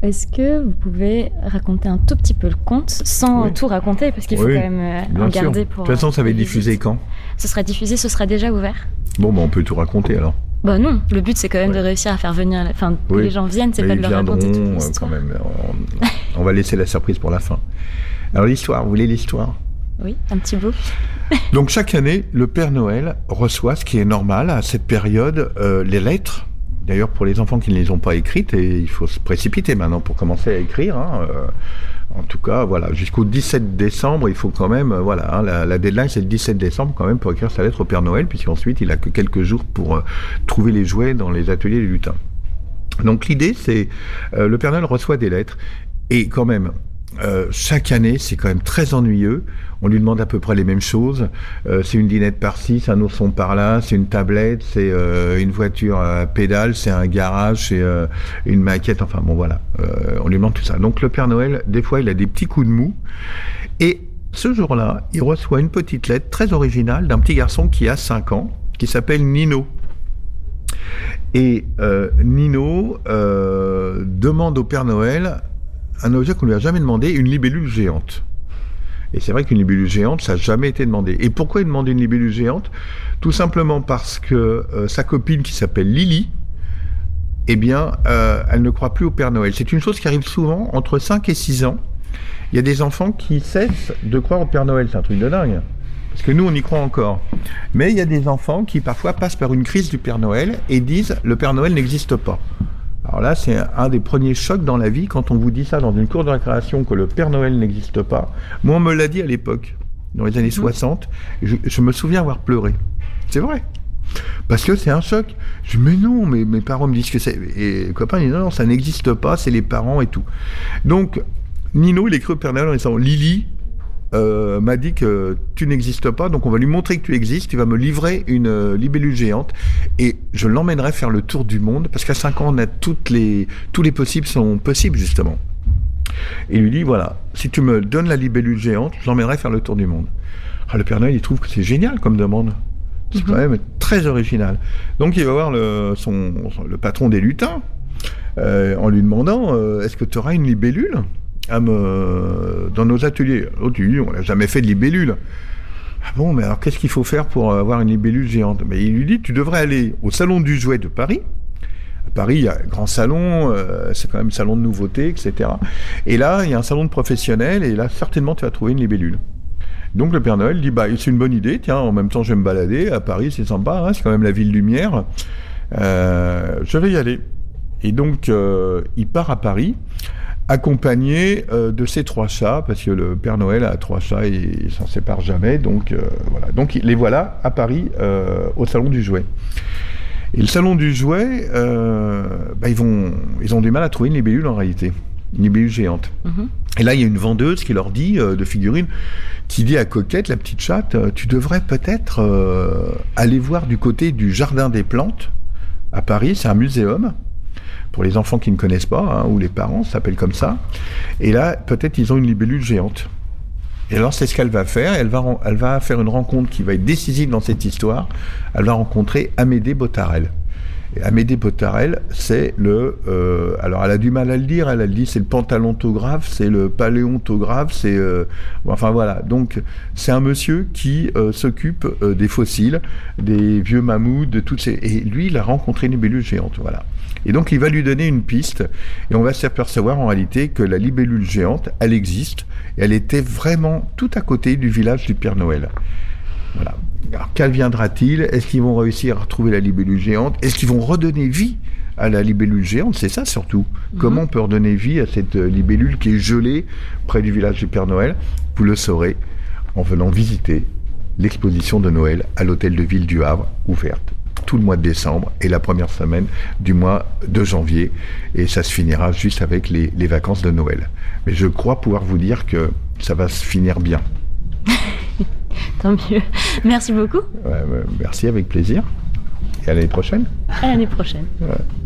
Est-ce que vous pouvez raconter un tout petit peu le conte sans tout raconter, parce qu'il faut quand même en garder pour... De toute façon, ça va être diffusé quand ? Ce sera diffusé, ce sera déjà ouvert. Bon, on peut tout raconter alors. Bah non, le but c'est quand même de réussir à faire venir... Enfin, que les gens viennent, c'est pas de leur raconter toute l'histoire. Quand même. On va laisser la surprise pour la fin. Alors l'histoire, vous voulez l'histoire ? Oui, un petit bout. Donc chaque année, le Père Noël reçoit, ce qui est normal à cette période, les lettres. D'ailleurs, pour les enfants qui ne les ont pas écrites, et il faut se précipiter maintenant pour commencer à écrire. En tout cas, voilà, jusqu'au 17 décembre, il faut quand même, la deadline c'est le 17 décembre quand même pour écrire sa lettre au Père Noël, puisqu'ensuite il a que quelques jours pour trouver les jouets dans les ateliers des lutins. Donc l'idée c'est, le Père Noël reçoit des lettres, et quand même, chaque année, c'est quand même très ennuyeux. On lui demande à peu près les mêmes choses. C'est une dinette par-ci, c'est un ourson par-là, c'est une tablette, c'est une voiture à pédale, c'est un garage, c'est une maquette. Enfin bon, voilà. On lui demande tout ça. Donc le Père Noël, des fois, il a des petits coups de mou. Et ce jour-là, il reçoit une petite lettre très originale d'un petit garçon qui a 5 ans, qui s'appelle Nino. Et Nino demande au Père Noël un objet qu'on lui a jamais demandé, une libellule géante. Et c'est vrai qu'une libellule géante, ça n'a jamais été demandé. Et pourquoi il demande une libellule géante ? Tout simplement parce que sa copine, qui s'appelle Lily, eh bien, elle ne croit plus au Père Noël. C'est une chose qui arrive souvent entre 5 et 6 ans. Il y a des enfants qui cessent de croire au Père Noël. C'est un truc de dingue. Parce que nous, on y croit encore. Mais il y a des enfants qui parfois passent par une crise du Père Noël et disent « le Père Noël n'existe pas ». Alors là, c'est un des premiers chocs dans la vie, quand on vous dit ça dans une cour de récréation, que le Père Noël n'existe pas. Moi, on me l'a dit à l'époque, dans les années 60, je me souviens avoir pleuré. C'est vrai. Parce que c'est un choc. Je dis, mais non, mais mes parents me disent que c'est... Et les copains disent, non, ça n'existe pas, c'est les parents et tout. Donc, Nino, il écrit au Père Noël en disant, Lily m'a dit que tu n'existes pas, donc on va lui montrer que tu existes, tu vas me livrer une libellule géante, et je l'emmènerai faire le tour du monde, parce qu'à 5 ans, on a tous les possibles sont possibles, justement. Et il lui dit, voilà, si tu me donnes la libellule géante, je l'emmènerai faire le tour du monde. Le Père Noël, il trouve que c'est génial comme demande. C'est quand même très original. Donc il va voir le patron des lutins, en lui demandant, est-ce que tu auras une libellule dans nos ateliers? L'autre lui dit, on n'a jamais fait de libellule. Ah bon, mais alors qu'est-ce qu'il faut faire pour avoir une libellule géante? Mais il lui dit, tu devrais aller au salon du jouet de Paris. À Paris, il y a un grand salon, c'est quand même un salon de nouveautés, etc. Et là, il y a un salon de professionnels, et là, certainement, tu vas trouver une libellule. Donc le Père Noël dit, c'est une bonne idée, tiens, en même temps, je vais me balader, à Paris, c'est sympa, hein, c'est quand même la ville lumière, je vais y aller. Et donc, il part à Paris, accompagné de ses 3 chats, parce que le Père Noël a 3 chats et il s'en sépare jamais, donc voilà. Donc les voilà à Paris, au salon du jouet. Et le salon du jouet, ils ont du mal à trouver une libellule en réalité, une libellule géante. Et là, il y a une vendeuse qui leur dit, de figurines, qui dit à Coquette, la petite chatte, tu devrais peut-être aller voir du côté du Jardin des Plantes, à Paris, c'est un muséum, pour les enfants qui ne connaissent pas, ou les parents, ça s'appelle comme ça. Et là, peut-être ils ont une libellule géante. Et alors, c'est ce qu'elle va faire. Elle va faire une rencontre qui va être décisive dans cette histoire. Elle va rencontrer Amédée Botarel. Et Amédée Botarel, c'est alors, elle a du mal à le dire. Elle dit c'est le pantalontographe, c'est le paléontographe, c'est... enfin, voilà. Donc, c'est un monsieur qui s'occupe des fossiles, des vieux mammouths, de toutes ces... Et lui, il a rencontré une libellule géante, voilà. Et donc, il va lui donner une piste, et on va s'apercevoir en réalité que la libellule géante, elle existe, et elle était vraiment tout à côté du village du Père Noël. Voilà. Alors, qu'adviendra-t-il ? Est-ce qu'ils vont réussir à retrouver la libellule géante ? Est-ce qu'ils vont redonner vie à la libellule géante ? C'est ça surtout. Comment on peut redonner vie à cette libellule qui est gelée près du village du Père Noël ? Vous le saurez en venant visiter l'exposition de Noël à l'hôtel de ville du Havre, ouverte tout le mois de décembre et la première semaine du mois de janvier. Et ça se finira juste avec les vacances de Noël. Mais je crois pouvoir vous dire que ça va se finir bien. Tant mieux. Merci beaucoup. Merci, avec plaisir. Et à l'année prochaine. À l'année prochaine. Ouais.